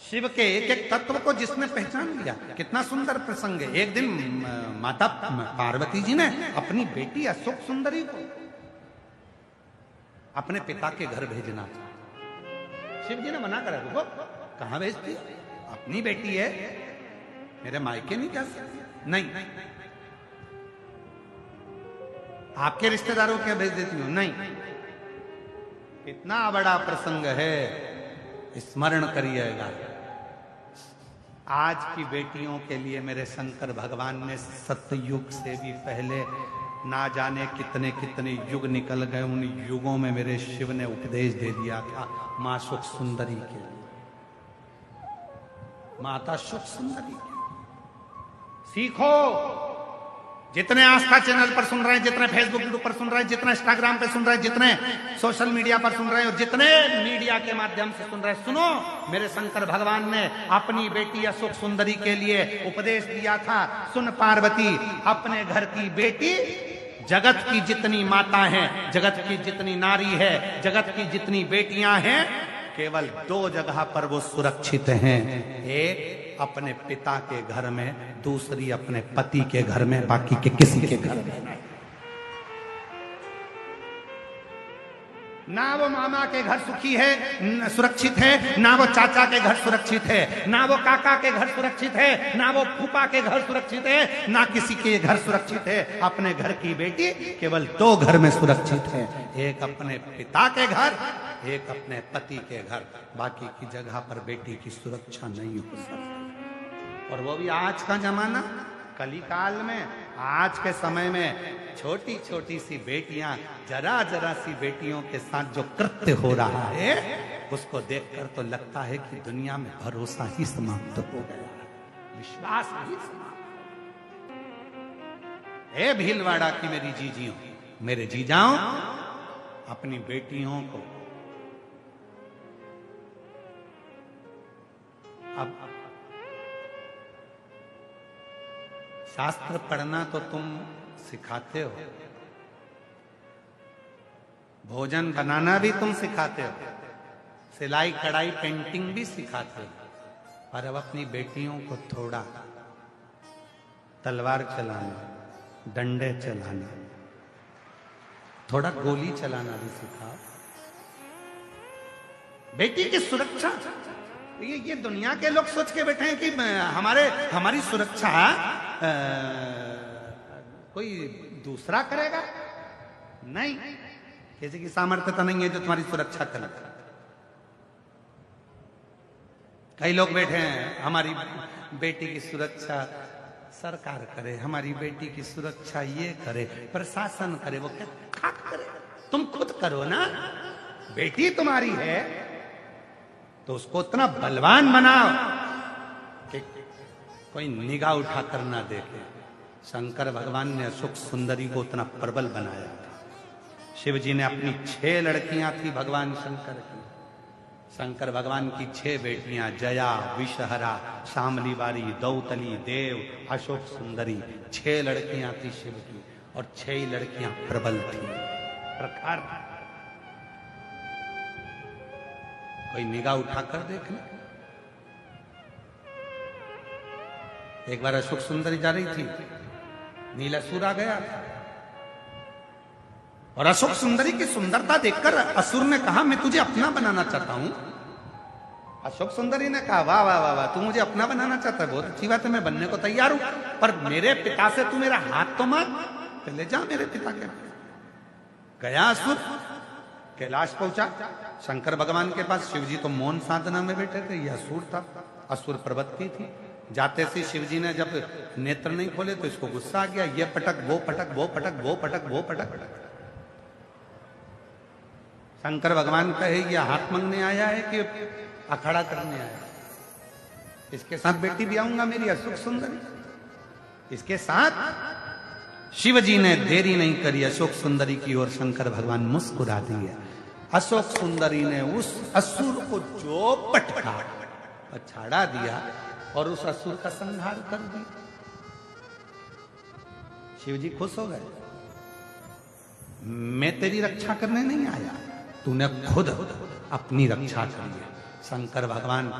शिव के एक एक तत्व को जिसने पहचान लिया, कितना सुंदर प्रसंग है। एक दिन माता पार्वती जी ने अपनी बेटी अशोक सुंदरी को अपने पिता के घर भेजना था। शिव जी ने मना करा, रुको, कहां भेजती? अपनी बेटी है, मेरे मायके नहीं जा सकती। नहीं, आपके रिश्तेदारों के भेज देती हूं। नहीं, कितना बड़ा प्रसंग है, स्मरण करिएगा। आज की बेटियों के लिए मेरे शंकर भगवान ने सतयुग से भी पहले ना जाने कितने कितने युग निकल गए, उन युगों में मेरे शिव ने उपदेश दे दिया था मां सुख सुंदरी के लिए, माता सुख सुंदरी के लिए। सीखो, जितने आस्था चैनल पर सुन रहे हैं, जितने फेसबुक यूट्यूब पर सुन रहे हैं, जितने इंस्टाग्राम पे सुन रहे हैं, जितने सोशल मीडिया पर सुन रहे हैं और जितने मीडिया के माध्यम से सुन रहे हैं, सुनो, मेरे शंकर भगवान ने अपनी बेटी अशोक सुंदरी के लिए उपदेश दिया था। सुन पार्वती, अपने घर की बेटी, जगत की जितनी माता है, जगत की जितनी नारी है, जगत की जितनी बेटियां हैं, केवल 2 जगह पर वो सुरक्षित हैं। एक अपने पिता के घर में, दूसरी अपने पति के घर में, बाकी के किसी के घर में नहीं। ना वो मामा के घर सुखी है, सुरक्षित है, ना वो चाचा के घर सुरक्षित है, ना वो काका के घर सुरक्षित है, ना वो फूफा के घर सुरक्षित है, ना किसी के घर सुरक्षित है। अपने घर की बेटी केवल 2 घर में सुरक्षित है, एक अपने पिता के घर, एक अपने पति के घर, बाकी की जगह पर बेटी की सुरक्षा नहीं हो सकती। और वो भी आज का जमाना, कली काल में, आज के समय में छोटी छोटी सी बेटियां, जरा जरा सी बेटियों के साथ जो कृत्य हो रहा है, उसको देखकर तो लगता है कि दुनिया में भरोसा ही समाप्त हो गया, विश्वास ही समाप्त। ए भीलवाड़ा की मेरी जीजियों, मेरे जीजाओं, अपनी बेटियों को अब शास्त्र पढ़ना तो तुम सिखाते हो, भोजन बनाना भी तुम सिखाते हो, सिलाई कढ़ाई पेंटिंग भी सिखाते हो, पर अब अपनी बेटियों को थोड़ा तलवार चलाना, डंडे चलाना, थोड़ा गोली चलाना भी सिखाओ। बेटी की सुरक्षा, ये दुनिया के लोग सोच के बैठे हैं कि हमारी सुरक्षा कोई दूसरा करेगा। नहीं, किसी की सामर्थ्य तो नहीं है जो तुम्हारी सुरक्षा करे। कई लोग बैठे हैं, हमारी बेटी की सुरक्षा सरकार करे, हमारी बेटी की सुरक्षा ये करे, प्रशासन करे। वो क्या करे? तुम खुद करो ना। बेटी तुम्हारी है तो उसको उतना बलवान बनाओ कि कोई निगाह उठा कर ना देखे। शंकर भगवान ने अशोक सुंदरी को उतना प्रबल बनाया था। शिव जी ने अपनी 6 लड़कियां थी भगवान शंकर की। शंकर भगवान की 6 बेटियां, जया, विषहरा, शामलीवारी, दौतली, देव, अशोक सुंदरी, 6 लड़कियां थी शिव की, और 6 ही लड़कियां प्रबल थी, प्रखर। कोई निगाह उठाकर देख ले। एक बार अशोक सुंदरी जा रही थी, नीलासुर आ गया था, और अशोक सुंदरी की सुंदरता देखकर असुर ने कहा, मैं तुझे अपना बनाना चाहता हूं। अशोक सुंदरी ने कहा, वाह वाह वाह वाह, तू मुझे अपना बनाना चाहता है, बहुत अच्छी बात है, मैं बनने को तैयार हूं, पर मेरे पिता से तू मेरा हाथ तो मांग। पहले जा मेरे पिता के। गया असुर, कैलाश पहुंचा शंकर भगवान के पास। शिव जी तो मौन साधना में बैठे थे, यह असुर था, असुर प्रवृत्ति थी। जाते से शिव जी ने जब नेत्र नहीं खोले तो इसको गुस्सा आ गया, ये पटक, वो पटक, वो पटक, वो पटक, वो पटक। शंकर भगवान कहे, ये हाथ मांगने आया है कि अखाड़ा करने आया है? इसके साथ बेटी भी आऊंगा मेरी अशोक सुंदरी, इसके साथ। शिव जी ने देरी नहीं करी, अशोक सुंदरी की ओर शंकर भगवान मुस्कुरा दिए। अशोक सुंदरी ने उस असुर को जो पटका, पछाड़ा दिया और उस असुर का संहार कर दिया। शिव जी खुश हो गए, मैं तेरी रक्षा करने नहीं आया, तूने खुद अपनी रक्षा कर ली। शंकर भगवान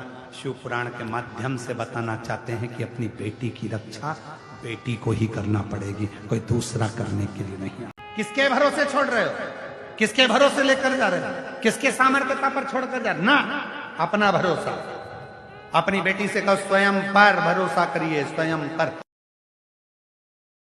शिव पुराण के माध्यम से बताना चाहते हैं कि अपनी बेटी की रक्षा बेटी को ही करना पड़ेगी, कोई दूसरा करने के लिए नहीं। किसके भरोसे छोड़ रहे हो, किसके भरोसे लेकर जा रहे हो, किसके सामर्थ्यता पर छोड़कर जा रहे हो? ना, अपना भरोसा। अपनी बेटी से कहो स्वयं पर भरोसा करिए, स्वयं पर।